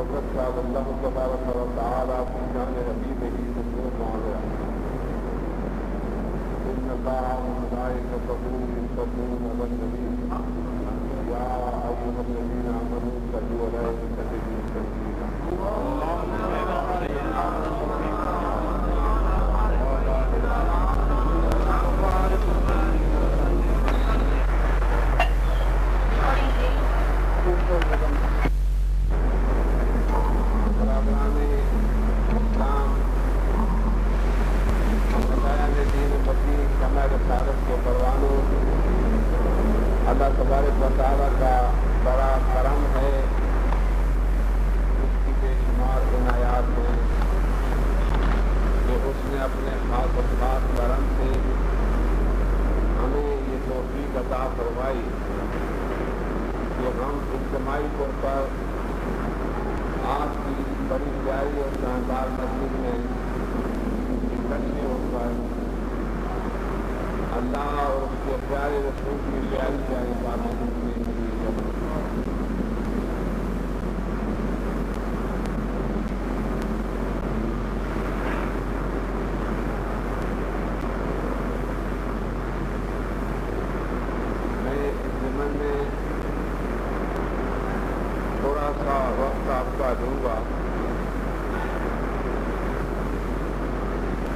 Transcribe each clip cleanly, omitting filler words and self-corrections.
وقد قال الله تبارك وتعالى في شان حبيبه وعلى إن الله وملائكته يصلون على النبي يا أيها الذين آمنوا صلوا عليه وسلموا تسليما. اللہ تبارک و تعالیٰ کا بڑا کرم ہے، اس کی بے شمار عنایات ہیں کہ اس نے اپنے خاص و خاص کرم سے ہمیں یہ توفیق عطا فرمائی کہ ہم اجتماعی طور پر آپ کی بڑی پیاری اور شاندار مسجد میں اکٹھے ہو کر اللہ اور اس کے پیارے رسول کی پیاری پیاری باتیں سننے کے لیے میں اس ضمن میں تھوڑا سا وقت آپ کا دوں گا.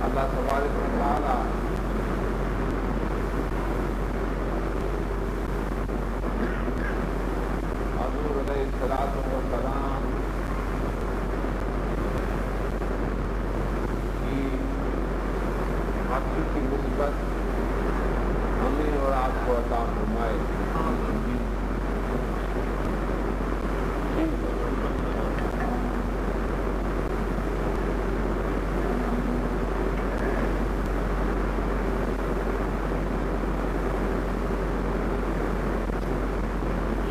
اللہ تبارک و تعالیٰ السلام کی حقیقی نسبت ہمیں اور آپ کو عطا فرمائے.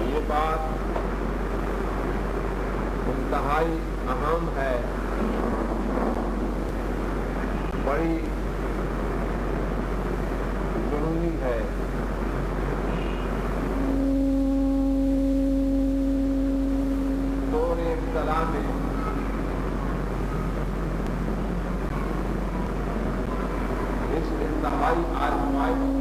یہ بات انتہائی اہم ہے، بڑی ضروری ہے. دور ابتلا میں اس انتہائی آزمائش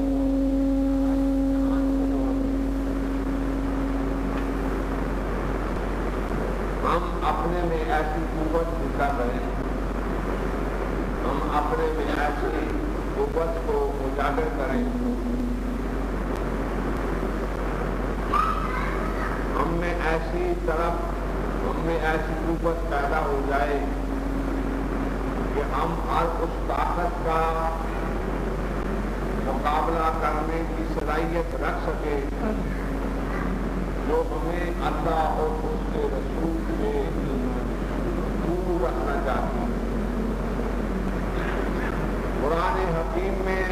ہم اپنے میں ایسی قوت پیدا کریں، ہم اپنے میں ایسی قوت کو اجاگر کریں، ہم میں ایسی طرف، ہم میں ایسی قوت پیدا ہو جائے کہ ہم ہر اس طاقت کا مقابلہ کرنے کی صلاحیت رکھ سکیں جو ہمیں اللہ اور اس کے رسول سے دور رکھنا چاہتی ہے. قرآن حکیم میں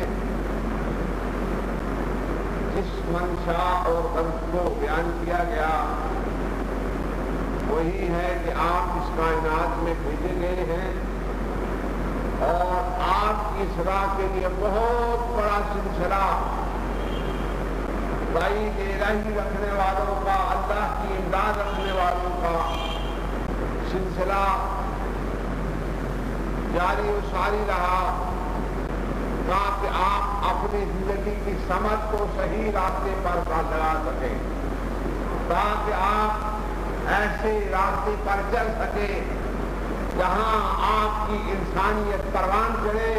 جس منشا اور غرض کو بیان کیا گیا وہی ہے کہ آپ اس کائنات میں بھیجے گئے ہیں اور آپ کی اصلاح کے لیے بہت بڑا سلسلہ بعید الہی رکھنے والوں کا، اللہ کی امداد رکھنے والوں کا سلسلہ جاری و ساری رہا تاکہ آپ اپنی زندگی کی سمت کو صحیح راستے پر لگا سکیں، تاکہ آپ ایسے راستے پر چل سکیں جہاں آپ کی انسانیت پروان چڑھے،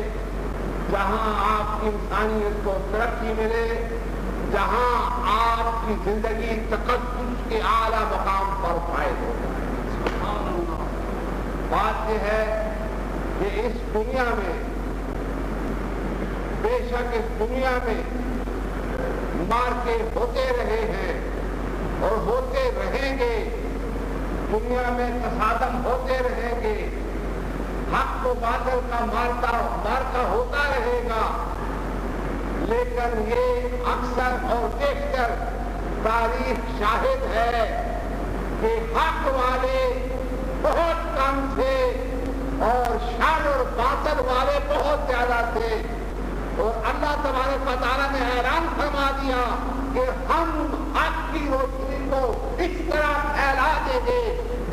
جہاں آپ کی انسانیت کو ترقی ملے، جہاں آپ کی زندگی تقدس کے اعلیٰ مقام پر فائد ہو جائے. بات یہ ہے کہ اس دنیا میں، بے شک اس دنیا میں مارکے ہوتے رہے ہیں اور ہوتے رہیں گے، دنیا میں تصادم ہوتے رہیں گے، حق و باطل کا مارکا ہوتا رہے گا، لیکن یہ اکثر اور بیشتر تاریخ شاہد ہے کہ حق والے بہت کم تھے اور شر اور باطل والے بہت زیادہ تھے. اور اللہ تبارک و تعالیٰ نے اعلان فرما دیا کہ ہم حق کی روشنی کو اس طرح پھیلا دیں گے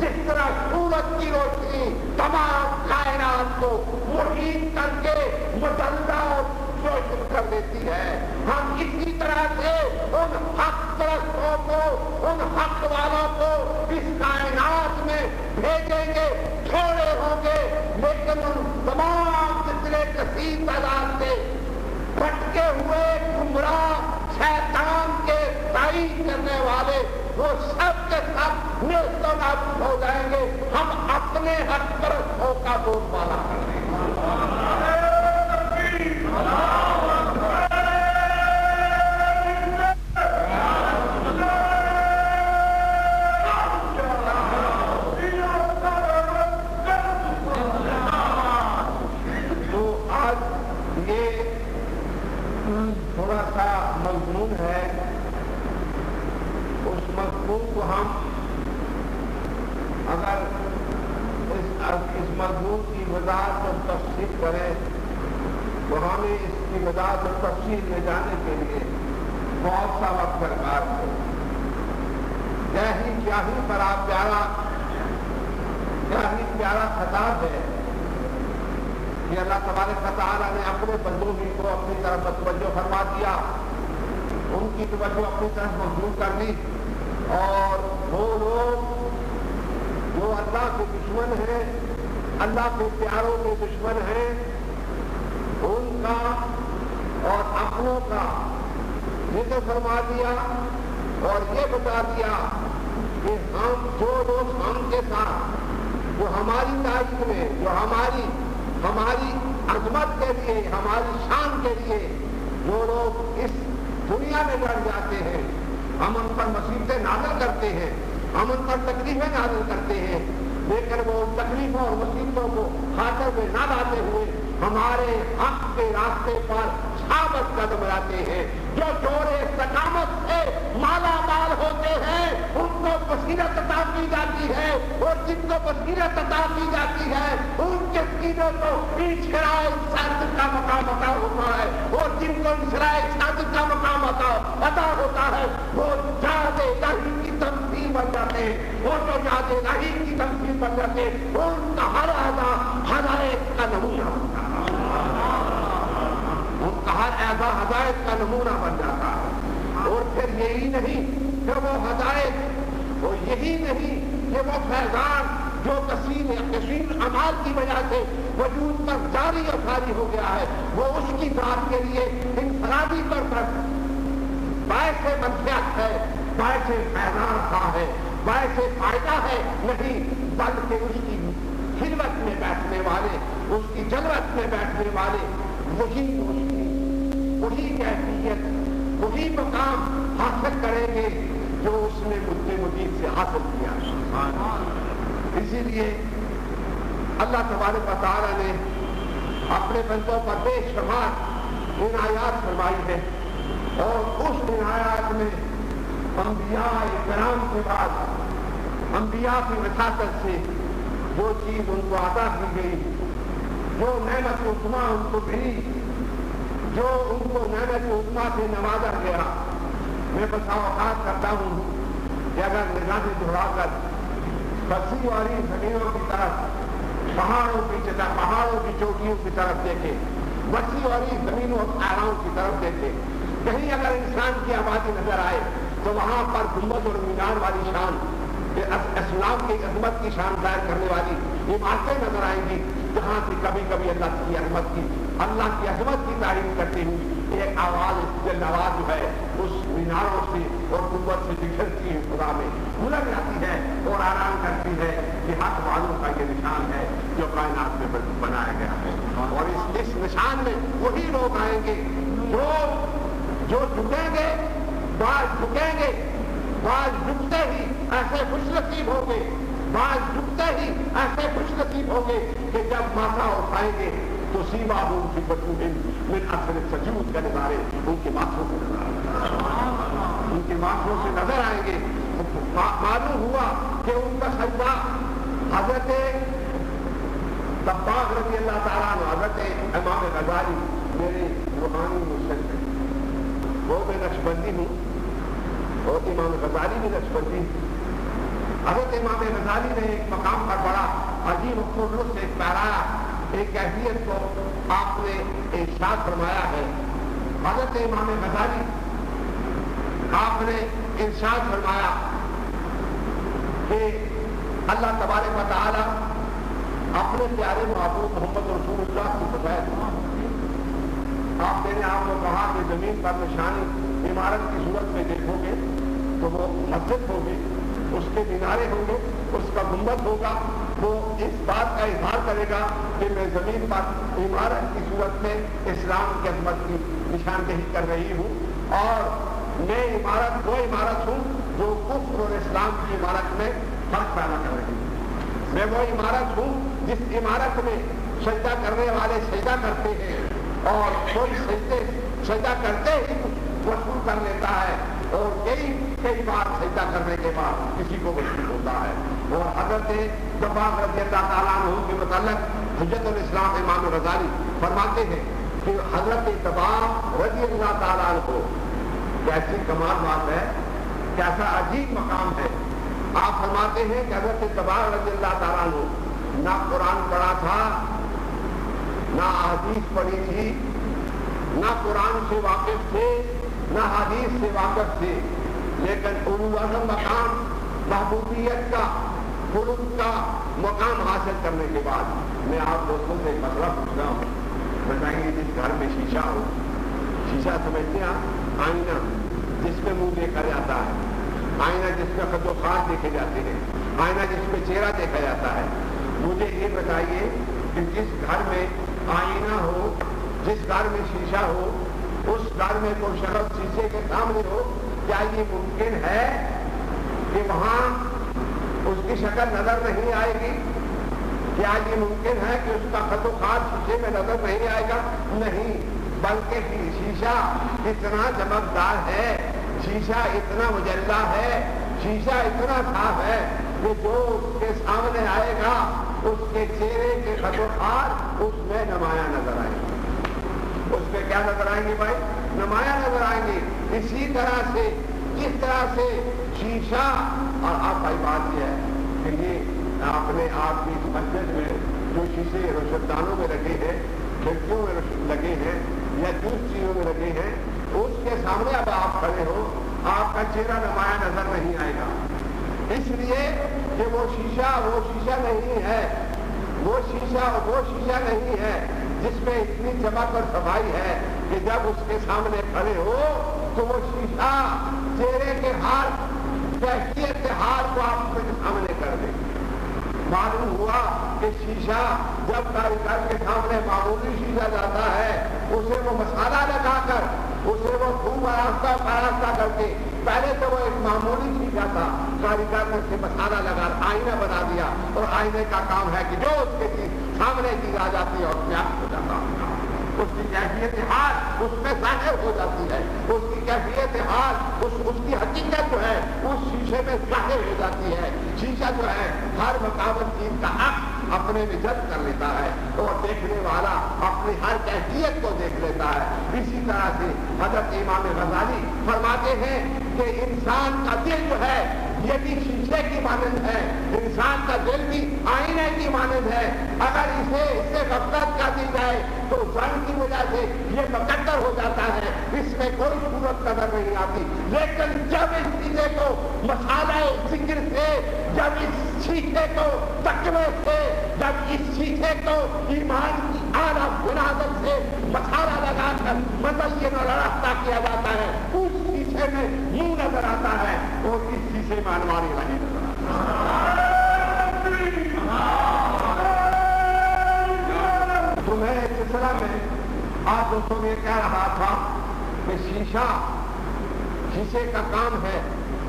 جس طرح سورج کی روشنی تمام کائنات کو محیط کر کے مجلہ اور روشن کر دیتی ہے. ہم اسی طرح سے ان حق پرستوں کو، ان حق والوں کو اس کائنات میں بھیجیں گے. تھوڑے ہوں گے لیکن ان تمام جتنے کثیر تعداد سے بھٹکے ہوئے گمراہ شیطان کے تعین کرنے والے وہ سب کے سب نیست و نابود ہو جائیں گے. ہم اپنے حق پرستوں کا بول بالا کر دیں گے. تھوڑا سا مضمون ہے، اس مضمون کو ہم اگر اس مضمون کی وضاحت اور تفصیل کریں تو ہمیں اس کی وضاحت اور تفصیل میں جانے کے لیے بہت سا وقت درکار ہے. کیا ہی بڑا پیارا، کیا ہی پیارا خطاب ہے کہ اللہ تبارک و تعالیٰ نے اپنے بندوں ہی کو اپنی طرف توجہ فرما دیا، ان کی توجہ اپنی طرف مبذول کر دی. اور وہ لوگ جو اللہ کے دشمن ہیں، اللہ کے پیاروں کے دشمن ہیں، ان کا اور اپنوں کا ذکر فرما دیا اور یہ بتا دیا کہ ہم جو لوگ ہم کے ساتھ جو ہماری تاریخ میں، جو ہماری عظمت کے لیے، ہماری شان کے لیے جو لوگ اس دنیا میں لڑ جاتے ہیں، ہم ان پر مصیبتیں نازل کرتے ہیں، ہم ان پر تکلیفیں نازل کرتے ہیں، لیکن وہ ان تکلیفوں اور مصیبتوں کو خاطر میں نہ لاتے ہوئے ہمارے حق کے راستے پر ثابت قدم رہتے ہیں. جو جوڑے استقامت سے مالا مال ہوتے ہیں ان کو بصیرت عطا کی جاتی ہے، اور جن کو بصیرت عطا کی جاتی ہے ان کے سینوں کو انشراء صدق کا مقام عطا ہوتا ہے، اور جن کو انشراء صدق کا مقام عطا ہوتا ہے وہ یاد الہی کی تمثیل بن جاتے ہیں. وہ جو یاد الہی کی تمثیل بن جاتے ہیں ان کا ہر اعضا ہدایت کا نمونہ ہوتا ہے، ان کا ہر اعضا ہدایت کا نمونہ بن جاتا ہے. اور پھر یہی نہیں کہ وہ ہدایت، وہ یہی نہیں کہ وہ فیضان جو کثیر اعمال کی وجہ سے وجود پر جاری اور ساری ہو گیا ہے، وہ اس کی ذات کے لیے انفرادی طور پر باعث منفعت ہے، باعث فیضان خواہ ہے، باعث فائدہ ہے نہیں، بلکہ اس کی خلوت میں بیٹھنے والے، اس کی جلوت میں بیٹھنے والے وہی روشنی، وہی کیفیت، وہی مقام حاصل کریں گے جو اس نے مجھے مجید سے حاصل کیا. اسی لیے اللہ تبارک و تعالیٰ نے اپنے بندوں پر بے شمار عنایات فرمائی ہے، اور اس عنایات میں انبیاء کرام کے بعد انبیاء کی وساطت سے جو چیز ان کو عطا کی گئی، جو نعمت عظمیٰ ان کو ملی، جو ان کو نعمت عظمیٰ سے نوازا گیا. میں بس اوقات کرتا ہوں کہ اگر نگاہ دہرا کر وسیع والی زمینوں کی طرف، پہاڑوں کی چوٹیوں کی طرف دیکھے، وسیع والی زمینوں اور صحراؤں کی طرف دیکھے، کہیں اگر انسان کی آبادی نظر آئے تو وہاں پر گنبد اور مینار والی شان، اسلام کی عظمت کی شان ظاہر کرنے والی عمارتیں نظر آئیں گی، جہاں سے کبھی کبھی اللہ کی عظمت کی تعریف کرتے ہوئے ایک آواز نواز جو ہے اس میناروں سے اور گنبد سے بکھرتی ہے، خدا میں بلند جاتی ہے اور آرام کرتی ہے کہ حق والوں کا یہ نشان ہے جو کائنات میں بنایا گیا ہے. اور اس نشان میں وہی لوگ آئیں گے جو جھکیں گے، بعض جھکیں گے، بعض جھکتے ہی ایسے خوش نصیب ہوں گے، بعض جھکتے ہی ایسے خوش نصیب ہوں گے کہ جب ماتھا اٹھائیں گے تو سیما ان کی بطوہن من اثر سجود کا نظارے ان کے ماتھوں سے نظر آئیں گے. معلوم ہوا کہ ان کا سجدہ حضرت دباغ رضی اللہ تعالیٰ عنہ حضرت امام غزالی میرے روحانی مرشد ہیں، وہ میں نقشبندی ہوں اور امام غزالی بھی نقشبندی ہوں۔ حضرت امام غزالی نے ایک مقام پر بڑا عجیب و خلوص سے پہرایا، ایک کیفیت کو آپ نے ارشاد فرمایا ہے۔ حضرت امام غزالی آپ نے ارشاد فرمایا کہ اللہ تبارک و تعالی اپنے پیارے محبوب محمد رسول اللہ کی بغیر آپ نے آپ کو کہا کہ زمین پر نشانی عمارت کی صورت میں دیکھو گے تو وہ مسجد ہوگی، اس کے مینارے ہوں گے، اس کا گنبد ہوگا، وہ اس بات کا اظہار کرے گا کہ میں زمین پر عمارت کی صورت میں اسلام کی عظمت کی نشاندہی کر رہی ہوں، اور میں عمارت وہ عمارت ہوں جو کفر اور اسلام کی عمارت میں فرق پیدا کر رہی ہوں۔ میں وہ عمارت ہوں جس عمارت میں سجدہ کرنے والے سجدہ کرتے ہیں اور کوئی سجدہ کرتے ہی وصول کر لیتا ہے، اور کئی بار سجدہ کرنے کے بعد کسی کو وصول ہوتا ہے۔ اور حضرت دباغ رضی اللہ تعالیٰ عنہ کے متعلق حجت الاسلام امام غزالی فرماتے ہیں کہ حضرت دباغ رضی اللہ تعالیٰ عنہ کیسی کمال بات ہے، کیسا عجیب مقام ہے۔ آپ فرماتے ہیں کہ حضرت دباغ رضی اللہ تعالیٰ عنہ نہ قرآن پڑھا تھا، نہ حدیث پڑھی تھی، نہ قرآن سے واقف تھے، نہ حدیث سے واقف تھے، لیکن علو اعظم مقام محبوبیت کا خلوص کا مقام حاصل کرنے کے بعد میں آپ دوستوں سے ایک مسئلہ پوچھ رہا ہوں۔ بتائیے جس گھر میں شیشہ ہو، شیشہ سمجھتے ہیں آپ؟ آئینہ جس میں منہ دیکھا جاتا ہے، آئینہ جس میں خد و خاص دیکھے جاتے ہیں، آئینہ جس میں چہرہ دیکھا جاتا ہے، مجھے یہ بتائیے کہ جس گھر میں آئینہ ہو، جس گھر میں شیشہ ہو، اس گھر میں کوئی شخص شیشے کے سامنے ہو، کیا یہ ممکن ہے کہ وہاں اس کی شکل نظر نہیں آئے گی؟ کیا یہ ممکن ہے کہ اس کا خط و خط شیشے میں نظر نہیں آئے گا؟ نہیں، بلکہ شیشہ اتنا چمکدار ہے، شیشہ اتنا مجلہ ہے، شیشہ اتنا صاف ہے کہ جو اس کے سامنے آئے گا اس کے چہرے کے خط و خط اس میں نمایاں نظر آئیں گے۔ اس میں کیا نظر آئیں گے بھائی؟ نمایاں نظر آئیں گے۔ اسی طرح سے جس طرح سے شیشہ، اور آپ بھائی بات یہ ہے کہ یہ آپ نے آپ کی مسجد میں جو شیشے روشن دانوں میں لگے ہیں، کھڑکیوں میں لگے ہیں یا دوسری چیزوں میں لگے ہیں، اس کے سامنے اب آپ کھڑے ہو، آپ کا چہرہ نمایاں نظر نہیں آئے گا، اس لیے کہ وہ شیشہ نہیں ہے، وہ شیشہ نہیں ہے جس میں اتنی چمک اور صفائی ہے کہ جب اس کے سامنے کھڑے ہو تو وہ شیشہ چہرے کے حال، کیفیت کے حال کو آپ کے سامنے کر دے۔ معلوم ہوا کہ شیشہ جب کاریگر کے سامنے معمولی شیشہ جاتا ہے، اسے وہ مسالہ لگا کر، اسے وہ خوب آراستہ کر کے، پہلے تو وہ ایک معمولی شیشہ تھا، کاریگر نے اسے مسالہ لگا آئینہ بنا دیا، اور آئینے کا کام ہے کہ جو اس کے سامنے چیز آ جاتی ہے اور پیاس ہو جاتا ہے، اس کی کیفیت حال اس میں ظاہر ہو جاتی ہے، اس کی کیفیت حال اس کی حقیقت جو ہے اس شیشے میں ظاہر ہو جاتی ہے۔ شیشہ جو ہے ہر مقابل چیز کا حق اپنے میں جذب کر لیتا ہے اور دیکھنے والا اپنی ہر کیفیت کو دیکھ لیتا ہے۔ اسی طرح سے حضرت امام غزالی فرماتے ہیں کہ انسان کا دل جو ہے یہ بھی شیشے کی مانند ہے، انسان کا دل بھی آئینے کی مانند ہے، اگر اس سے غفلت کر دی جائے تو ظن کی وجہ سے یہ مقدر ہو جاتا ہے، اس میں کوئی صورت نظر نہیں آتی، لیکن جب اس چیزے کو مسالہ ذکر سے، جب اس شیشے کو تقوی سے، جب اس شیشے کو ایمان کی اعلیٰ بنیاد سے مسالہ لگا کر مزین اور آراستہ کیا جاتا ہے، اس شیشے میں منہ نظر آتا ہے اور اس شیشے میں انواری نہیں نظر آتا۔ تو میں اس سلسلہ میں آپ دوستوں میں کہہ رہا تھا کہ شیشے کا کام ہے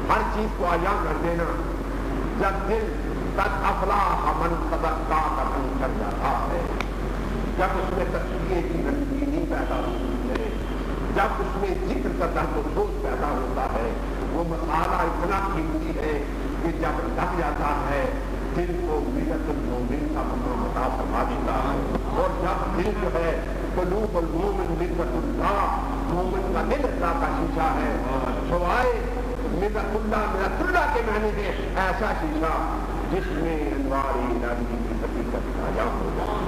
ہر چیز کو عیاں کر دینا۔ جب دل تک افلاح من تزکا کا من کر جاتا ہے، جب اس میں تشریح کی رنگینی پیدا ہوتی ہے، جب اس میں ذکر کا درد و سوچ پیدا ہوتا ہے، وہ مسالہ اتنا قیمتی ہے کہ جب لگ جاتا ہے دل کو ملت المومن کا مقام عطا فرما دیتا دل جو ہے قلوب المومن ملت اللہ، مومن کا دل اللہ کا شیشہ ہے. سوائے ملت اللہ کے معنی ہے ایسا شیشہ جس میں انوار الہی کی حقیقت عیاں ہو جائے.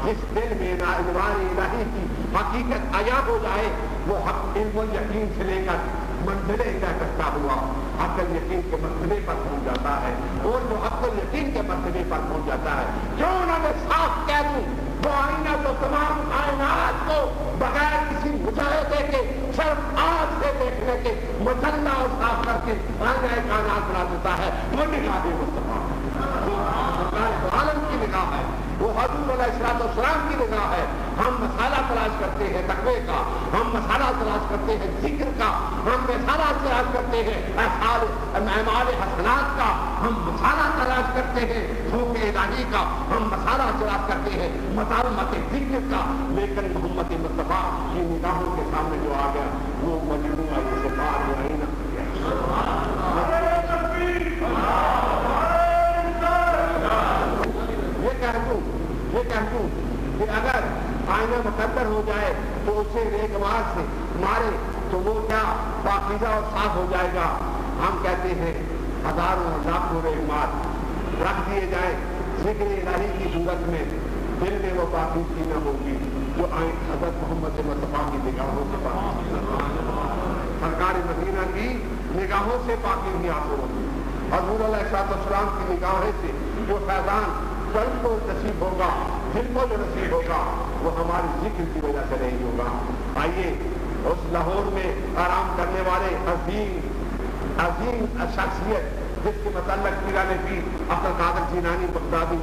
جس دل میں انوار الہی کی حقیقت عیاں ہو جائے وہ حق علم و یقین سے لے کر منزلیں طے کرتا ہوا عقل یقین کے مرتبے پر پہنچ جاتا ہے. اور جو عقل یقین کے مرتبے پر پہنچ جاتا ہے، کیوں نہ میں صاف کہہ دوں، وہ آئینہ تو تمام کائنات کو بغیر کسی مشاہدے کے صرف آنکھ سے دیکھنے کے مسلح اور صاف کر کے آئینہ کائنات بنا دیتا ہے. وہ نگاہ مصطفیٰ عالم کی نگاہ ہے، وہ حضور علیہ السلام کی نگاہ ہے. ہم مسالہ تلاش کرتے ہیں تقوی کا، ہم مسالہ تلاش کرتے ہیں ذکر کا، ہم مسالہ تلاش کرتے ہیں اعمال حسنات کا، ہم مسالہ تلاش کرتے ہیں خوف الہی کا، ہم مسالہ تلاش کرتے ہیں مطالمت ذکر کا. لیکن محمد مصطفیٰ کی نگاہوں کے سامنے جو آ گیا وہ مجموعہ صفات و عینہ یہ کہہ دوں کہ اگر آئینہ مقدر ہو جائے تو اسے ریگ مار سے مارے تو وہ کیا پاکیزہ اور صاف ہو جائے گا. ہم کہتے ہیں ہزاروں لاکھوں ریگ مار رکھ دیے جائیں ذکر الہی کی صورت میں، دل میں وہ پاکیزگی نہ ہوگی جو حضرت محمد مصطفیٰ کی نگاہوں سے پاکیزگی، سرکار مدینہ کی نگاہوں سے پاکیزگی حاصل ہوگی. حضور علیہ السلام کی نگاہوں سے جو فیضان قلب کو نصیب ہوگا، دل کو جو نصیب ہوگا وہ ہماری ذکر کی وجہ سے نہیں ہوگا. آئیے اس لاہور میں آرام کرنے والے عظیم شخصیت جس کے متعلق پیرا نے پیر عبد القادر جیلانی بغدادی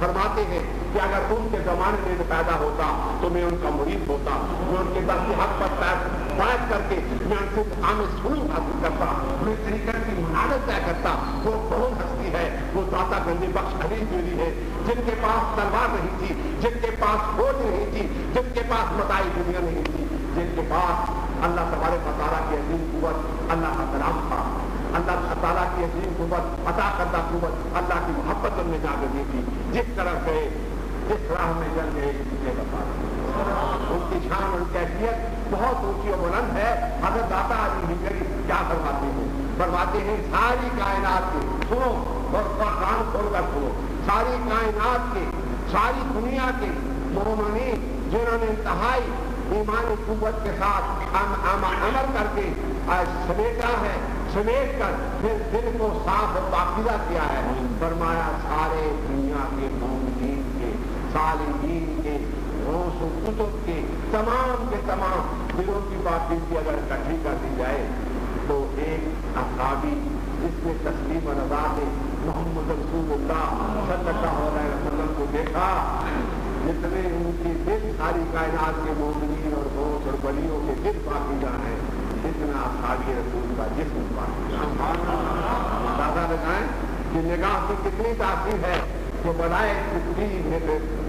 فرماتے ہیں کہ اگر ان کے زمانے میں پیدا ہوتا تو میں ان کا مرید ہوتا، میں ان کے درس حق پر بیعت کر کے میں ان سے عام سلوک حاصل کرتا، میں طریقت کی منادت طے کرتا. وہ کون ہستی ہے؟ وہ داتا گنج بخش علی جولی ہے، جن کے پاس تلوار نہیں تھی، جن کے پاس فوج نہیں تھی، جن کے پاس متائی دنیا نہیں تھی، جن کے پاس اللہ تبارک و تعالیٰ کی عظیم قوت اللہ کا کلام تھا، اللہ تعالیٰ کی عظیم قوت عطا کردہ قوت اللہ کی محبت ان میں جاگردی تھی. جس طرح گئے، جس راہ میں جل گئے کسی نے بتا ان کی شان اور کیفیت بہت اونچی اور بلند ہے. حضرت داتا علی ہجری کیا فرماتے ہیں ساری کائنات کے سنو اور کان کھول کر سنو، ساری کائنات کے، ساری دنیا کے مومنین جنہوں نے انتہائی ایمان قوت کے ساتھ عمل کر کے سمیٹا ہے، سمیٹ کر پھر دل کو صاف اور پاکیزہ کیا ہے. فرمایا سارے دنیا کے مومنین کے، صالحین کے، غوث و کتب کے تمام دلوں کی پاکیزگی اگر اکٹھی کر دی جائے تو ایک اصحابی جس نے تسلیم و رضا نے محمد رسول اللہ صلی اللہ علیہ وسلم کو دیکھا، جتنے ان کی دل ساری کائنات کے مومنین اور غوث اور ولیوں کے دل پاکیزہ ہیں، اتنا اصحابی رسول کا جسم پاکیزہ. اندازہ لگائیں کہ نگاہ کی کتنی تاثیر ہے کہ بلائے کتنی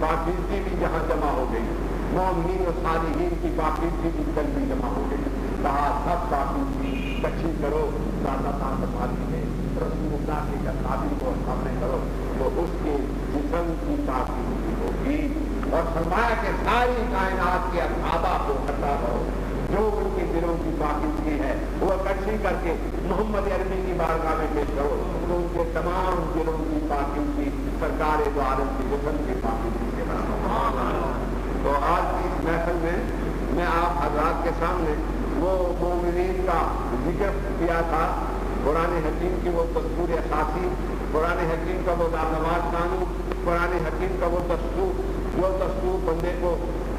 پاکیزگی بھی جہاں جمع ہو گئی، مومنین اور صالحین کی پاکیزگی بھی کل بھی جمع ہو گئی. کہا سب پاکیزگی اکٹھی کرو، داتا تعالی میں رسول اللہ کے کتابی کو سامنے کرو تو اس کے جسم کی پاکیزگی ہوگی. اور فرمایا کہ ساری کائنات کے اصحابہ کو اکٹھا کرو، جو ان کے دلوں کی پاکیزگی ہے وہ اکٹھی کر کے محمد عربی کی بارگاہ میں پیش کرو تو ان کے تمام دلوں کی پاکیزگی سرکار دو عالم کے جسم کی پاکیزگی کے برابر. تو آج کی اس محفل میں آپ حضرات کے سامنے وہ مومنین کا ذکر کیا تھا، قرآن حکیم کی وہ دستور اساسی، قرآن حکیم کا وہ نامنواز قانون، قرآن حکیم کا وہ دستور بندے کو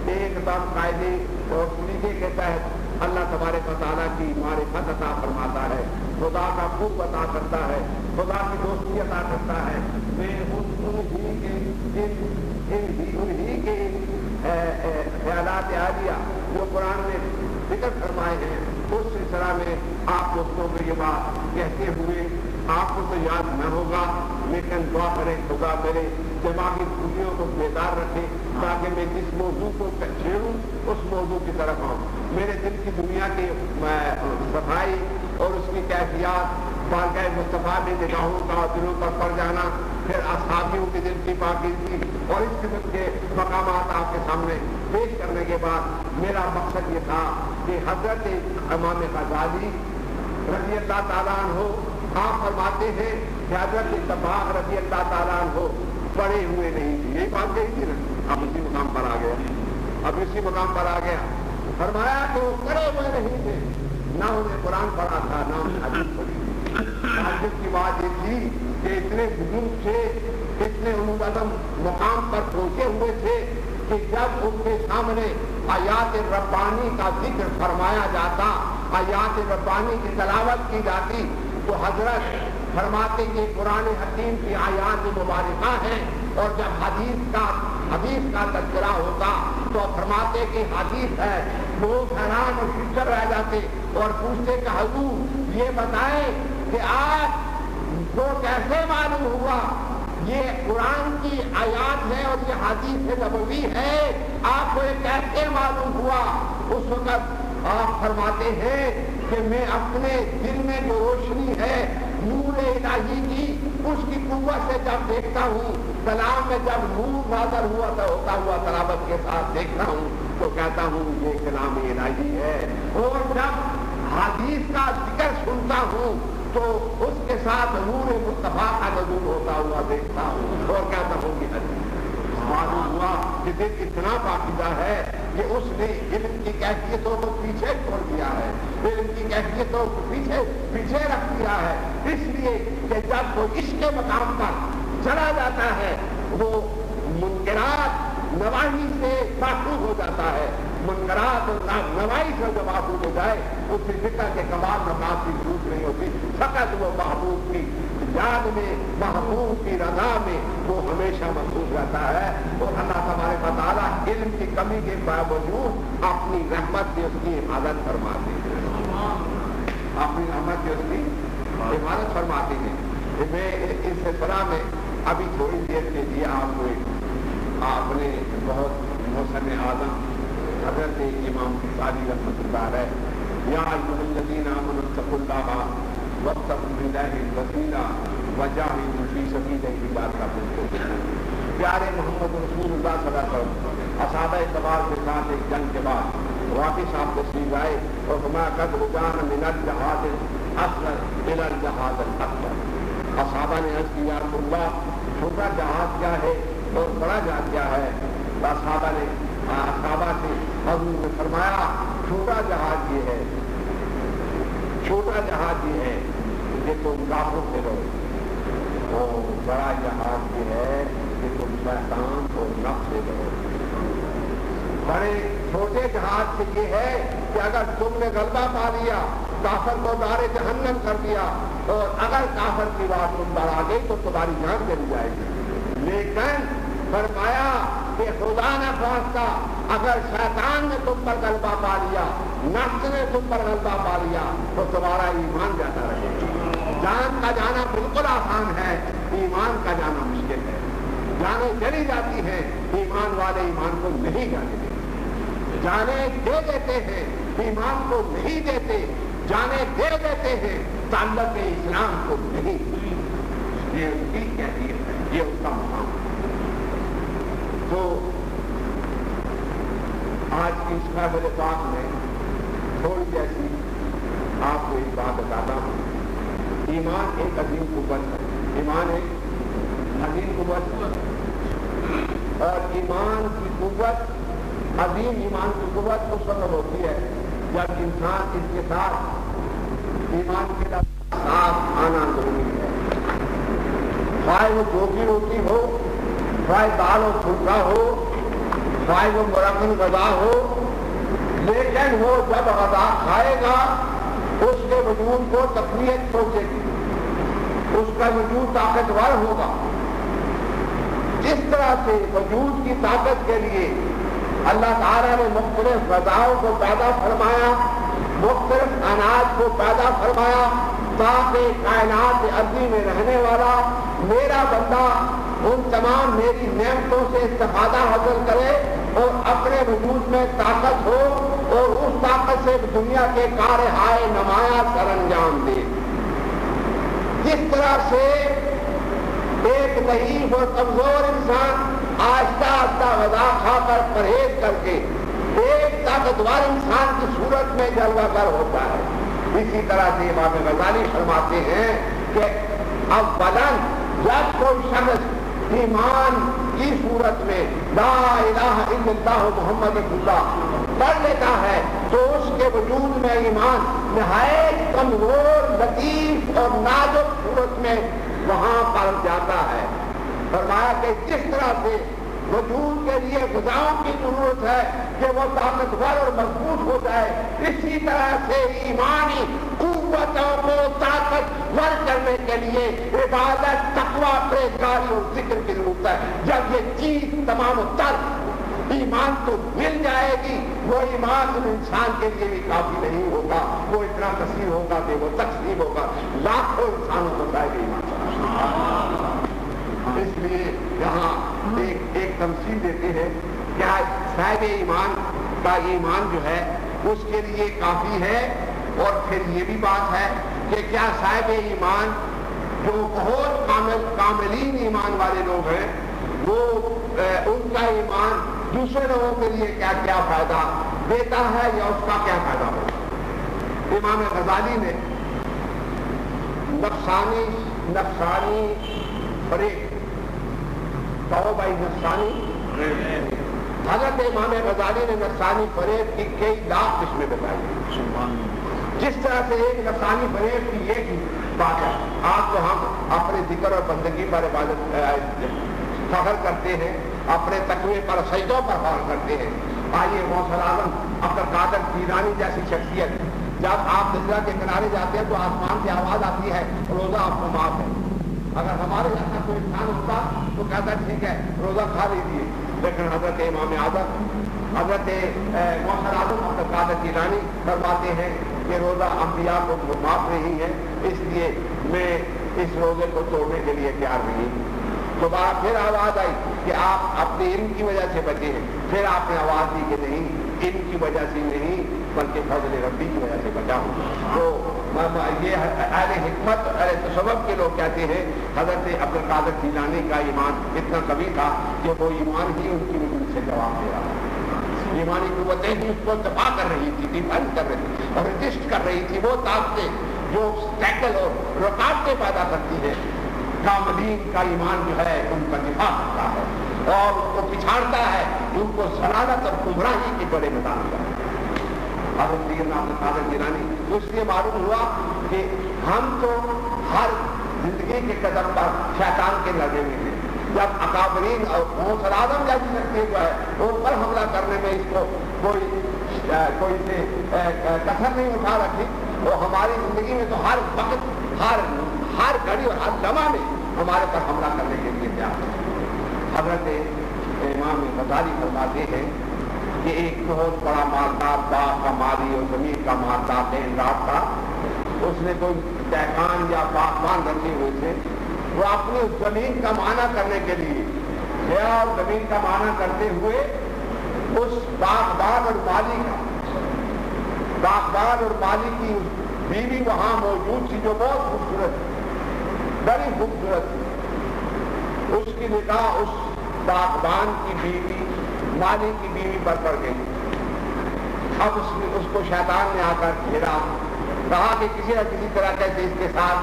ایک دم قاعدے اور طریقے کے تحت اللہ تبارک و تعالیٰ کی معرفت عطا فرماتا ہے، خدا کا خوب عطا کرتا ہے، خدا کی دوستی عطا کرتا ہے. انہی کے خیالات عالیہ جو قرآن نے ذکر فرمائے ہیں اس سلسلہ میں آپ دوستوں کو یہ بات کہتے ہوئے آپ کو تو یاد نہ ہوگا، لیکن دعا کریں خدا میرے دماغی خوشیوں کو بیدار رکھے تاکہ میں جس موضوع کو چھیڑوں اس موضوع کی طرف آؤں. میرے دل کی دنیا کی صفائی اور اس کی کیفیات، بارگاہ مصطفیٰ میں نگاہوں کا دلوں پر پڑ جانا، پھر اصحابیوں کے دل کی پاکیزگی اور اس قسم کے مقامات آپ کے سامنے پیش کرنے کے بعد میرا مقصد یہ تھا کہ حضرت امام غزالی رضی اللہ تعالیٰ عنہ آپ فرماتے ہیں کہ حضرت اتفاق رضی اللہ تعالیٰ عنہ پڑھے ہوئے نہیں تھے. یہی بات کہی تھی نا. اب اسی مقام پر آ گیا. فرمایا کہ وہ پڑھے ہوئے نہیں تھے, نہ انہیں قرآن پڑھا تھا نہ انہیں حدیث پڑھی تھی. تعجب کی بات یہ تھی کہ اتنے بزرگ تھے, اتنے علم مقام پر پہنچے ہوئے تھے کہ جب ان کے سامنے آیات ربانی کا ذکر فرمایا جاتا, آیات ربانی کی تلاوت کی جاتی, تو حضرت فرماتے کہ قرآن حکیم کی آیات مبارکہ ہیں, اور جب حدیث کا تذکرہ ہوتا تو فرماتے کہ حدیث ہے. لوگ حیران اور فکر رہ جاتے اور پوچھتے کہ حضور یہ بتائیں کہ آپ کو کیسے معلوم ہوا یہ قرآن کی آیات ہے اور یہ حدیث نبوی ہے, آپ کو یہ کیسے معلوم ہوا؟ اس وقت آپ فرماتے ہیں کہ میں اپنے دل میں جو روشنی ہے نور الہی کی, اس کی قوت سے جب دیکھتا ہوں, کلام میں جب نور نازل ہوتا ہوا تلاوت کے ساتھ دیکھتا ہوں تو کہتا ہوں یہ کلام الہی ہے. اور جب حدیث کا ذکر سنتا ہوں تو اس کے ساتھ نور مصطفیٰ کا نزول ہوتا ہوا دیکھتا ہوں اور کہتا ہوں کہ معلوم ہوا کہ دل اتنا پاکیزہ ہے کہ اس نے علم کی کیفیتوں کو پیچھے چھوڑ دیا ہے, علم کی کیفیتوں کو پیچھے رکھ دیا ہے. اس لیے کہ جب وہ عشق مقام پر چلا جاتا ہے وہ منکرات نواحی سے محفوظ ہو جاتا ہے. منکرات اور نواحی سے جو محفوظ ہو جائے اس کی فکر کے کمال مقام کی ضرورت نہیں ہوتی. فقط وہ محبوب کی یاد میں, محبوب کی رضا میں وہ ہمیشہ محفوظ رہتا ہے. اور اللہ تبارک و تعالیٰ علم کی کمی کے باوجود اپنی رحمت سے اس کی حفاظت فرماتے ہیں, اپنی رحمت سے اس کی حفاظت فرماتے ہیں. میں اس سلسلہ میں ابھی تھوڑی دیر کے لیے آپ نے بہت محسن اعظم حضرت امام غزالی رحمۃ اللہ علیہ یا ایھا الذین آمنوا اتقوا اللہ وابتغوا باللہ الوسیلہ وجاہدوا فی سبیلہ لعلکم تفلحون. پیارے محمد رسول اللہ صلی اللہ علیہ وسلم اصحابہ کبار کے ساتھ ایک جنگ کے بعد واپس آپ تشریف آئے اور فرمایا قد رجعنا من الجہاد الاصغر الی الجہاد الاکبر. اصحابہ نے عرض کیا یا رسول اللہ چھوٹا جہاد کیا ہے اور بڑا جہاد کیا ہے؟ صحابہ سے حضور نے فرمایا چھوٹا جہاد یہ ہے کہ تم کافروں سے رہو, اور بڑا جہاد یہ ہے کہ تم شیطان کو نفس سے رہو. بڑے چھوٹے جہاد سے یہ ہے کہ اگر تم نے غلبہ پا لیا, کافر کو دار جہنم کر دیا, اور اگر کافر کی بات تم پر آ گئی تو تمہاری جان چلی جائے گی. لیکن فرمایا کہ خدا نہ خواستہ اگر شیطان نے تم پر غلبہ پا لیا, نفس نے تم پر غلبہ پا لیا تو تمہارا ایمان جاتا رہے گا. جان کا جانا بالکل آسان ہے, ایمان کا جانا مشکل ہے. جانیں چلی جاتی ہیں, ایمان والے ایمان کو نہیں جانے دیتے. جانیں دے دیتے ہیں, ایمان کو نہیں دیتے. جانیں دے دیتے ہیں, تعلق اسلام کو نہیں. یہ ان کی کیفیت ہے, یہ ان کا مقام ہے. تو آج کی اس محفل پاک میں تھوڑی جیسی آپ کو ایک بات بتاتا ہوں. ایمان ایک عظیم قوت ہے, ایمان ایک عظیم قوت ہے, اور ایمان کی قوت, عظیم ایمان کی قوت اس وقت ہوتی ہے جب انسان اس کے ساتھ ایمان کے ساتھ آنا ضروری ہے. خواہ وہ گوبھی روٹی ہو, خواہ دال و پھلکا ہو, خواہ وہ مرغن غذا ہو, لیکن وہ جب غذا کھائے گا اس کے وجود کو تقویت پہنچے گی, اس کا وجود طاقتور ہوگا. جس طرح سے وجود کی طاقت کے لیے اللہ تعالیٰ نے مختلف غذاؤں کو پیدا فرمایا, مختلف اناج کو پیدا فرمایا, تاکہ کائنات ارضی میں رہنے والا میرا بندہ ان تمام میری نعمتوں سے استفادہ حاصل کرے اور اپنے وجود میں طاقت ہو, اور اس طاقت سے دنیا کے کار ہائے نمایاں سر انجام دے. جس طرح سے ایک ضعیف اور کمزور انسان آہستہ آہستہ غذا کھا کر اور پرہیز کر کے ایک طاقتور انسان کی صورت میں جلوہ گر ہوتا ہے. اسی طرح سے امام غزالی فرماتے ہیں کہ اولاً جب کوئی شخص ایمان کی صورت میں لا الہ الا اللہ محمد رسول اللہ پڑھ لیتا ہے تو اس کے وجود میں ایمان نہایت کمزور لطیف اور نازک صورت میں وہاں پر جاتا ہے. فرمایا کہ جس طرح سے وجود کے لیے غذاؤں کی ضرورت ہے کہ وہ طاقتور اور مضبوط ہو جائے, اسی طرح سے ایمانی قوتوں کو طاقتور کرنے کے لیے عبادت, تقویٰ, پرہیزگاری اور ذکر کی ضرورت ہے. جب یہ چیز تمام و تر ایمان تو مل جائے گی, وہ ایمان انسان کے لیے بھی کافی نہیں ہوگا, وہ اتنا کثیر ہوگا کہ وہ تقسیم ہوگا, لاکھوں انسانوں کو چاہے گا ایمان. اس لیے یہاں ایک تمثیل دیتے ہیں کہ صاحب ایمان کا ایمان جو ہے اس کے لیے کافی ہے. اور پھر یہ بھی بات ہے کہ کیا صاحب ایمان جو بہت کاملین ایمان والے لوگ ہیں وہ ان کا ایمان دوسرے لوگوں کے لیے کیا کیا فائدہ دیتا ہے یا اس کا کیا فائدہ ہوتا ہے. امام غزالی نے نفسانی فریب کہو بھائی نفسانی, حضرت امام غزالی نے نفسانی فریب کی کئی لاکھ قسمیں بتائی. جس طرح سے ایک نفسانی فریب کی ایک بات ہے, آج تو ہم اپنے ذکر اور بندگی پر عبادت فخر کرتے ہیں, اپنے تقوی پر سجدوں پر فخر کرتے ہیں. آئیے غوث اعظم عبد القادر جیلانی جیسی شخصیت, جب آپ دجلہ کے کنارے جاتے ہیں تو آسمان سے آواز آتی ہے روزہ آپ کو معاف ہے. اگر ہمارے یہاں کا کوئی انسان ہوتا تو کہتا ٹھیک ہے روزہ کھا لیجیے, لیکن حضرت امام اعظم حضرت غوث اعظم عبد القادر جیلانی فرماتے ہیں کہ روزہ انبیاء کو معاف نہیں ہے, اس لیے میں اس روزے کو توڑنے کے لیے تیار نہیں. دوبارہ پھر آواز آئی کہ آپ اپنے علم کی وجہ سے بچے ہیں, پھر آپ نے آواز دی کہ نہیں, علم کی وجہ سے نہیں بلکہ فضل ربی کی وجہ سے بچا ہوں. تو یہ اہل حکمت اہل تصوف کے لوگ کہتے ہیں حضرت عبد القادر جیلانی کا ایمان اتنا قوی تھا کہ وہ ایمان ہی ان کی وجود سے جواب دے رہا تھا. ایمانی قوتیں ہی اس کو دفاع کر رہی تھی, ڈیفینس کر رہی تھی اور رجسٹ کر رہی تھی. وہ طاقتیں جو ٹیکل اور رکاوٹیں پیدا کرتی ہے, کاملین کا ایمان جو ہے ان کا دفاع کرتا ہے اور ان کو پچھاڑتا ہے, ان کو ضلالت اور گمراہی کے بڑے میدان کرتا ہے. حضرت سیدنا عبد القادر جیلانی اس لیے معلوم ہوا کہ ہم تو ہر زندگی کے قدم پر شیطان کے لگے ہوئے ہیں. جب اکابرین اور غوث اعظم جیسی شخصیت جو ہے ان پر حملہ کرنے میں اس کو کوئی سے کثر نہیں اٹھا رکھی, وہ ہماری زندگی میں تو ہر وقت ہر گھڑی اور ہر لمحہ میں ہمارے پر حملہ کرنے کے لیے تیار ہے. حضرت امام غزالی فرماتے ہیں کہ ایک بہت بڑا مالدار باغ کا مالی اور زمین کا مالدار دین رات تھا, اس نے کوئی دہقان یا باغبان رکھے ہوئے تھے. وہ اپنی اس زمین کا معائنہ کرنے کے لیے گیا اور زمین کا معائنہ کرتے ہوئے اس باغبان اور مالی کی بیوی وہاں موجود تھی جو بہت خوبصورت تھی, بڑی خوبصورت تھی. اس کی نگاہ اس باغبان کی بیوی مالی کی بیوی پر پڑ گئی. اب اس کو شیطان نے آ کر گھیرا, کہا کہ کسی نہ کسی طرح سے اس کے ساتھ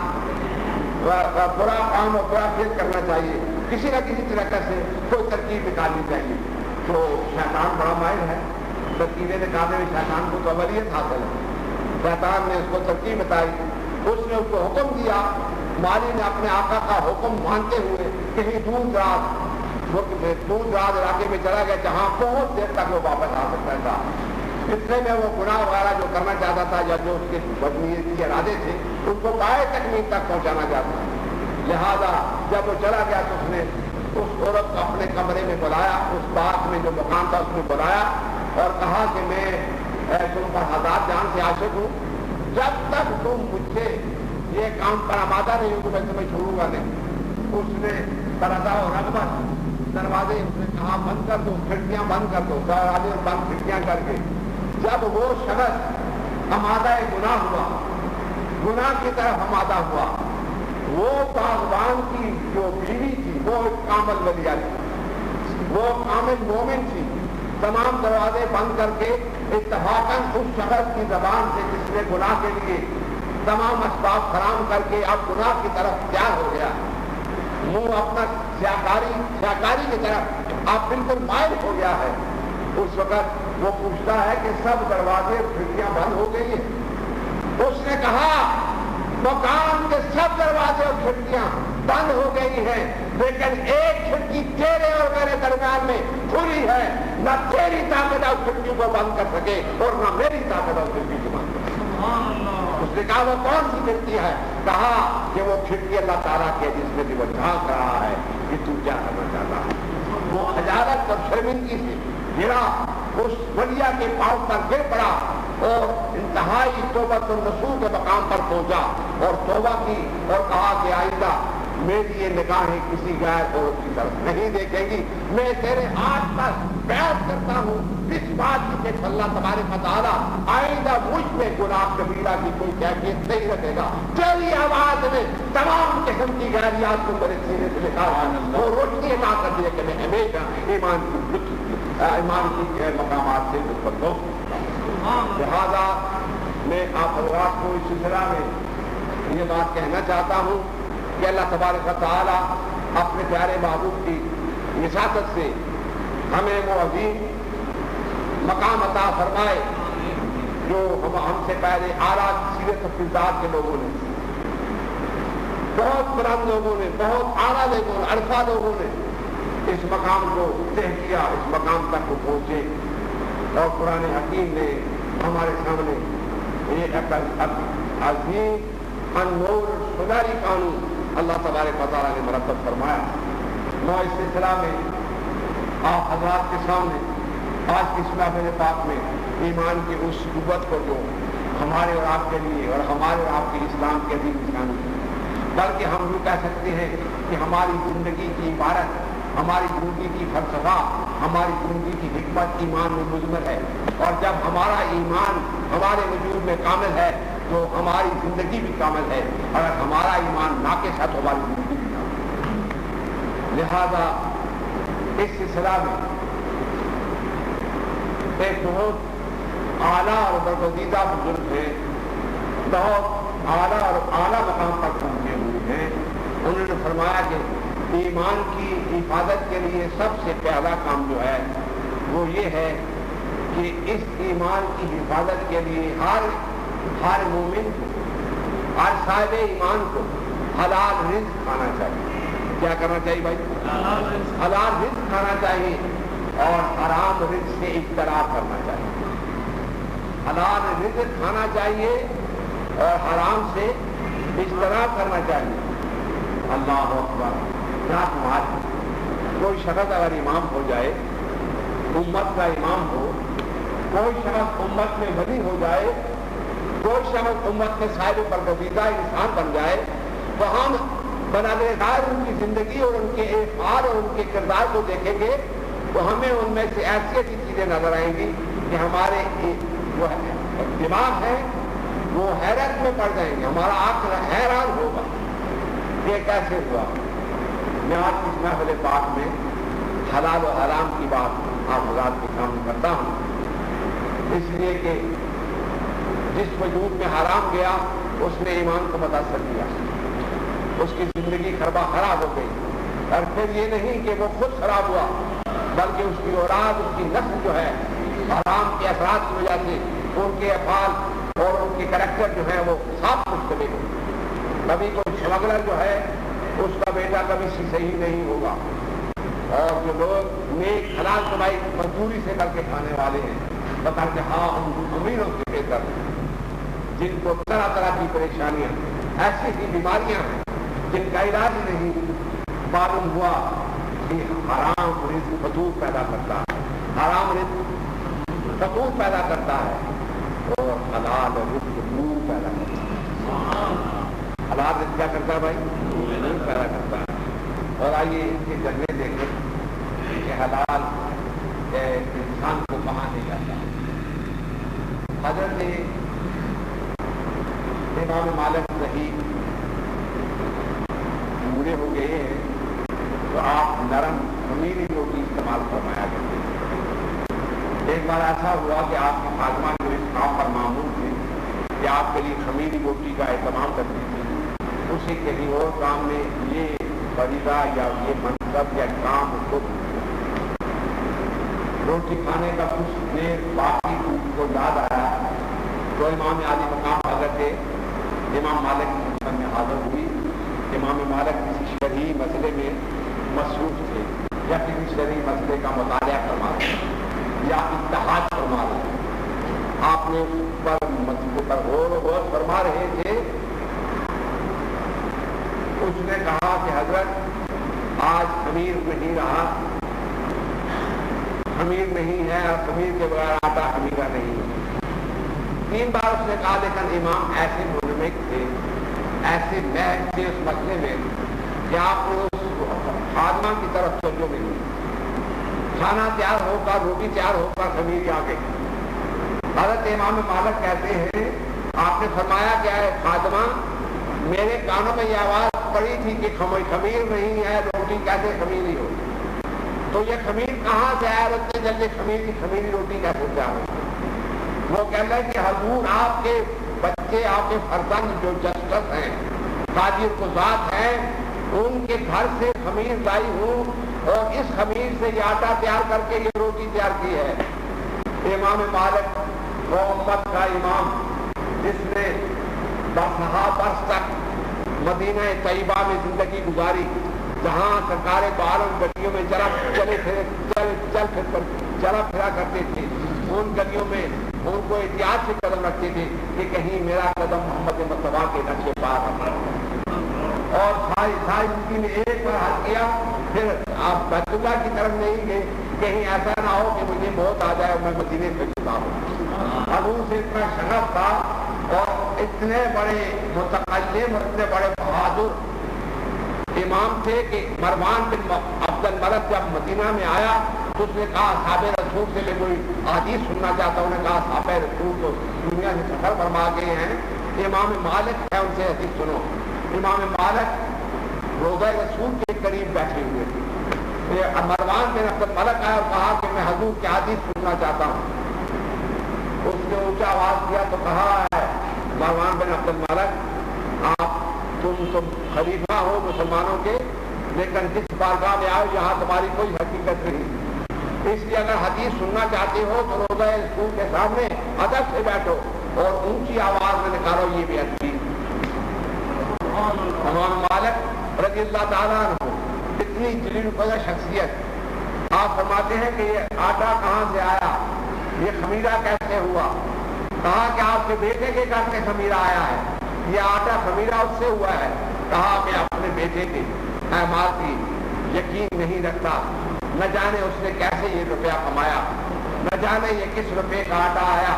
برا کام اور برا فیل کرنا چاہیے, کسی نہ کسی طرح سے کوئی ترکیب نکالنی چاہیے. تو شیطان بڑا ماہر ہے, ترکیبیں نکالنے میں شیطان کو تو اولیت حاصل ہے. شیطان نے اس کو ترکیب بتائی, اس نے اس کو حکم دیا. مالی نے اپنے آقا کا حکم مانتے ہوئے کہیں دور دراز علاقے میں چلا گیا جہاں بہت دیر تک وہ واپس آ سکتا تھا. اتنے میں وہ گناہ وغیرہ جو کرنا چاہتا تھا یا جو اس کے بدنیتی کے ارادے تھے ان کو پائے تکمیل تک پہنچانا چاہتا تھا. لہذا جب وہ چلا گیا تو اس نے اس عورت کو اپنے کمرے میں بلایا, اس باغ میں جو مکان تھا اس میں بلایا اور کہا کہ میں تم پر ہزار جان سے عاشق ہوں, جب تک تم مجھ سے یہ کام پر آمادہ نہیں ہوں تو میں تمہیں چھوڑوں گا نہیں. اس نے بردا و رغبت دروازے اس نے کہا بند کر دو, کھڑکیاں بند کر دو, دروازے بند کھڑکیاں کر کے جب وہ شخص آمادہ گناہ ہوا, گناہ کی طرف آمادہ ہوا, وہ باغبان کی جو بیوی تھی وہ ایک کامل ولیہ تھی, وہ کامل مومن تھی, تمام دروازے بند کر کے اتفاقاً اس شخص کی زبان سے جس نے گناہ کے لیے تمام اسباب فراہم کر کے اب گناہ کی طرف تیار ہو گیا، منہ اپنا سیاکاری کی طرف اب بالکل مائل ہو گیا ہے، اس وقت وہ پوچھتا ہے کہ سب دروازے کھڑکیاں بند ہو گئی ہیں؟ اس نے کہا مکان کے سب دروازے اور کھڑکیاں بند ہو گئی ہیں، لیکن ایک کھڑکی تیرے اور میرے درمیان میں کھلی ہے، نہ تیری طاقت اس کھڑکی کو بند کر سکے اور نہ میری طاقت اس کھڑکی کو بند کر سکے۔ اس نے کہا وہ کون سی کھڑکی ہے؟ کہا کہ وہ کھڑکی اللہ تعالیٰ کی ہے جس میں وہ جھانک رہا ہے کہ تو کیا کرنا چاہتا ہے۔ وہ خجالت اور شرمندگی سے گرا، اس ولیہ کے پاؤں پر گر پڑا اور انتہائی توبۃ النصوح کے مقام پر پہنچا اور توبہ کی اور کہا کہ آئندہ میری یہ نگاہیں کسی غیر عورت کی طرف نہیں دیکھیں گی، میں تیرے ہاتھ پر بیعت کرتا ہوں اس بات کی کہ اللہ تبارک و تعالیٰ آئندہ مجھ میں گناہ کبیرہ کی کوئی کیفیت نہیں رکھے گا۔ تیری آواز نے تمام قسم کی غیریات کو میرے سینے سے نکالا اور روشنی عطا کر دیا کہ میں ہمیشہ ایمان کی مقامات سے نسبت ہوں۔ لہذا میں آپ حضرات کو اس سلسلہ میں یہ بات کہنا چاہتا ہوں کہ اللہ تبارک و تعالیٰ اپنے پیارے محبوب کی وساطت سے ہمیں وہ عظیم مقام عطا فرمائے جو ہم سے پہلے اعلیٰ سیرت و فضاد کے لوگوں نے، بہت بلند لوگوں نے، بہت اعلیٰ لوگوں نے، عرفہ لوگوں نے اس مقام کو طے کیا، اس مقام تک وہ پہنچے اور قرآن حکیم نے ہمارے سامنے یہ عظیم انمول خدائی قانون اللہ تبارک و تعالیٰ نے مرتب فرمایا۔ میں اس سلسلہ میں آپ حضرات کے سامنے آج کی اس محفل پاک میں ایمان کی اس قوت کو جو ہمارے اور آپ کے لیے اور ہمارے اور آپ کے اسلام کے عظیم نشانی ہے، بلکہ ہم یہ کہہ سکتے ہیں کہ ہماری زندگی کی عبارت، ہماری زندگی کی فلسفہ، ہماری زندگی کی حکمت ایمان میں مضمر ہے، اور جب ہمارا ایمان ہمارے وجود میں کامل ہے تو ہماری زندگی بھی کامل ہے، اگر ہمارا ایمان ناقص ہے تو ہماری زندگی بھی کامل ہے۔ لہذا اس سلسلہ میں ایک بہت اعلیٰ اور برگزیدہ بزرگ ہیں، بہت اعلیٰ اور اعلیٰ مقام پر پہنچے ہوئے ہیں، انہوں نے فرمایا کہ ایمان کی حفاظت کے لیے سب سے پہلا کام جو ہے وہ یہ ہے کہ اس ایمان کی حفاظت کے لیے ہر مومن کو، ہر صاحب ایمان کو حلال رزق کھانا چاہیے۔ کیا کرنا چاہیے بھائی؟ حلال رزق کھانا چاہیے اور حرام رزق سے اجتناب کرنا چاہیے۔ حلال رزق کھانا چاہیے اور حرام سے اجتناب کرنا چاہیے۔ اللہ اکبر۔ کیا تمہارا کوئی شخص اگر امام ہو جائے، امت کا امام ہو، کوئی شخص امت میں ولی ہو جائے، کوئی شخص امت میں صاحب برگزیدہ انسان بن جائے، تو ہم بنابرغیر ان کی زندگی اور ان کے افعال اور ان کے کردار کو دیکھیں گے تو ہمیں ان میں سے ایسی ایسی چیزیں نظر آئیں گی کہ ہمارے جو دماغ ہے وہ حیرت میں پڑ جائیں گے، ہمارا عقل حیران ہوگا یہ کیسے ہوا۔ میں آج اس محفل پاک میں حلال و حرام کی بات آپ حضرات کے سامنے کرتا ہوں، اس لیے کہ جس وجود میں حرام گیا اس نے ایمان کو متاثر کیا، اس کی زندگی خراب ہو گئی، اور پھر یہ نہیں کہ وہ خود خراب ہوا بلکہ اس کی اولاد، اس کی نسل جو ہے حرام کے اثرات کی وجہ سے ان کے افعال اور ان کے کریکٹر جو ہے وہ صاف مشتبہ ہو۔ کبھی کوئی اسمگلر جو ہے اس کا بیٹا کبھی صحیح نہیں ہوگا، اور جو لوگ نیک حلال کمائی مزدوری سے کر کے کھانے والے ہیں بتا کہ ہاں ہم امیروں سے بہتر ہیں، جن کو طرح طرح کی پریشانیاں، ایسی ایسی بیماریاں ہیں جن کا علاج نہیں، معلوم ہوا کہ حرام رزق فتور پیدا کرتا ہے، حرام رزق فتور پیدا کرتا ہے اور حلال رزق نور پیدا کرتا ہے۔ حلال رزق کیا کرتا ہے بھائی؟ نور پیدا کرتا ہے۔ اور آئیے ان کے جھگڑے دیکھیں کہ حلال انسان کو کہاں لے جاتا ہے۔ حضرت امام مالک صحیح بوڑھے ہو گئے ہیں تو آپ نرم خمیری روٹی استعمال فرمایا کرتے ہیں، ایک بار ایسا ہوا کہ آپ کی خادمہ جو اس کام پر معمول تھی کہ آپ کے لیے خمیری روٹی کا اہتمام کرتی تھی، اسی کہیں اور کام میں یہ فریضہ یا یہ منصب یا کام اس کو روٹی کھانے کا کچھ دیر باقی کو یاد آیا تو امام عالی مقام حضرت امام مالک کی خدمت میں حاضر ہوئی۔ امام مالک کسی شرعی مسئلے میں مصروف تھے یا کسی شرعی مسئلے کا مطالعہ فرما رہے یا اتحاد فرما رہے، آپ نے اس پر مسئلے پر غور فرما رہے تھے۔ اس نے کہا کہ حضرت آج خمیر نہیں رہا، خمیر نہیں ہے اور خمیر کے بغیر آٹا خمیرہ نہیں ہے۔ 3 بار اس نے کہا، لیکن امام ایسے منمک تھے، ایسے محض تھے اس مسئلے میں کہ آپ نے اس خادمہ کی طرف توجہ نہیں ہوئی۔ کھانا تیار ہو کر، روٹی تیار ہو کر خمیری آ گئی۔ حضرت امام مالک کہتے ہیں آپ نے فرمایا کہ اے خادمہ، میرے کانوں میں یہ آواز پڑی تھی کہ خمیر نہیں ہے، روٹی کیسے خمیری ہو؟ تو یہ خمیر کہاں سے آیا؟ اتنے جلدی خمیری روٹی کیسے تیار ہو؟ وہ کہہ رہے کہ حضور آپ کے بچے، آپ کے فرزند جو جسٹس ہیں، تاجر قضات ہیں، ان کے گھر سے خمیر لائی ہوں اور اس خمیر سے یہ آٹا تیار کر کے یہ روٹی تیار کی ہے۔ امام مالک وہ امت کا امام جس نے 10 برس تک مدینہ طیبہ میں زندگی گزاری، جہاں سرکار دو عالم گلیوں میں چلا پھرا کرتے تھے، ان گلیوں میں ان کو احتیاط سے قدم رکھتے تھے کہ کہیں میرا قدم محمد مصطفیٰ کے نقش پار نہ ہو، اور ساری زندگی میں ایک بار حج کیا، پھر آپ بیت اللہ کی طرف نہیں گئے، کہیں ایسا نہ ہو کہ مجھے موت آ جائے اور میں مدینے سے چھپا ہوں۔ حضور سے اتنا شغف تھا اور اتنے بڑے متکلم اور اتنے بڑے بہادر امام تھے کہ مروان بن عبد الملک جب مدینہ میں آیا تو اس نے کہا صحاب رسول سے میں کوئی حدیث سننا چاہتا ہوں۔ نے کہا صحاب رسول تو دنیا سے سفر فرما گئے ہیں، امام مالک ہے، ان سے حدیث سنو۔ امام مالک روضہ رسول کے قریب بیٹھے ہوئے تھے۔ مروان بن عبد الملک آیا اور کہا کہ میں حضور کی حدیث سننا چاہتا ہوں۔ اس نے اونچا آواز کیا تو کہا ہے مروان بن عبد الملک، آپ تم خلیفہ ہو مسلمانوں کے، لیکن جس بارگاہ میں آؤ یہاں تمہاری کوئی حقیقت نہیں، اس لیے اگر حدیث سننا چاہتے ہو تو روضہ رسول کے سامنے ادب سے بیٹھو اور اونچی آواز میں نکالو یہ بھی حدیث۔ امام مالک رضی اللہ تعالیٰ عنہ اتنی جلیل القدر شخصیت، آپ فرماتے ہیں کہ یہ آٹا کہاں سے آیا، یہ خمیرہ کیسے ہوا؟ کہا کہ آپ کے بیٹے کے گھر سے خمیرہ آیا ہے، یہ آٹا خمیرہ اس سے ہوا ہے۔ کہا میں اپنے بیٹے کے اعمال کی یقین نہیں رکھتا، نہ جانے اس نے کیسے یہ روپیہ کمایا، نہ جانے یہ کس روپے کا آٹا آیا،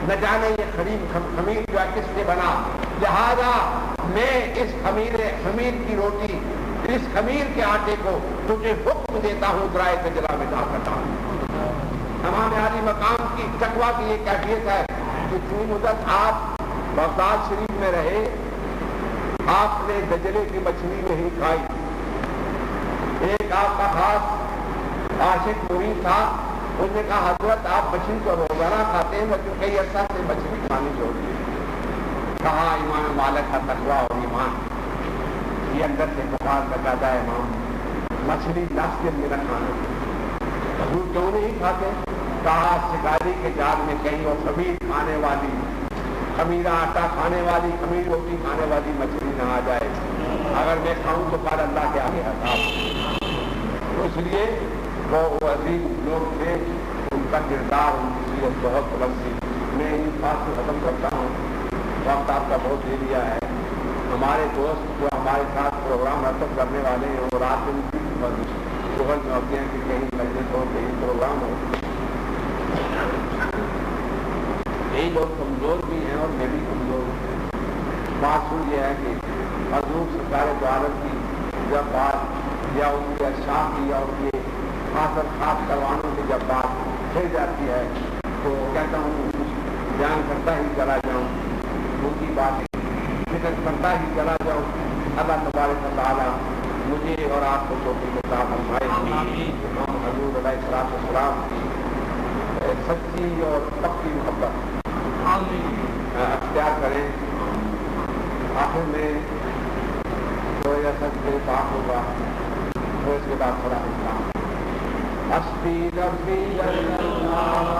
نہ جانے یہ خمیر جو ہے کس سے بنا، لہذا میں اس خمیر کی روٹی، اس خمیر کے آٹے کو تجھے حکم دیتا ہوں ذرائع تجلا میں ڈال کرتا ہوں۔ امام عالی مقام کی تقویٰ کی یہ کیفیت ہے کہ اتنی مدت آپ بغداد شریف میں رہے، آپ نے دجلے کی مچھلی نہیں کھائی۔ ایک آپ کا خاص عاشق مرید تھا، اس نے کہا حضرت آپ مچھلی کو روزانہ کھاتے ہیں، لیکن کئی عرصہ سے مچھلی کھانی چھوڑ دی۔ کہا امام مالک کا تقویٰ اور ایمان یہ اندر سے بخار لگاتا ہے، امام مچھلی 10 دن میں نہ کھانا۔ حضور کیوں نہیں کھاتے؟ کہا شکاری کے جال میں کہیں اور خمیر کھانے والی، خمیرہ آٹا کھانے والی، خمیر روٹی کھانے والی مچھلی نہ آ جائے، اگر میں کھاؤں تو کل اللہ کے آگے حساب۔ تو اس لیے وہ عظیم لوگ تھے، ان کا کردار، ان کی سیرت بہت بلند تھی۔ میں ان بات کو ختم کرتا ہوں، وقت آپ کا بہت دے دیا ہے۔ ہمارے دوست جو ہمارے ساتھ پروگرام رسم کرنے والے ہیں وہ رات میں صبح میں ہوتے ہیں کہ کہیں مجلس ہو، کہیں پروگرام ہو، کئی لوگ کمزور بھی ہیں اور میں بھی کمزور ہوں۔ معصول یہ ہے کہ حضور سرکار دو عالم کی جب بات یا ان کے اشعار کی یا ان کے خاص کروانوں کی جب بات پھر جاتی ہے تو کہتا ہوں بیان کرتا ہی چلا جاؤں، ان کی باتیں ذکر کرتا ہی چلا جاؤں۔ اللہ تبارک و تعالیٰ مجھے اور آپ کو توفیق عطا فرمائے۔ ہم حضور علیہ السلام کی سچی اور پکی محبت اختیار کریں. آخر میں جو یہ سچ کے پاک ہوگا وہ اس کے بعد تھوڑا اسلام حسبی ربی اللہ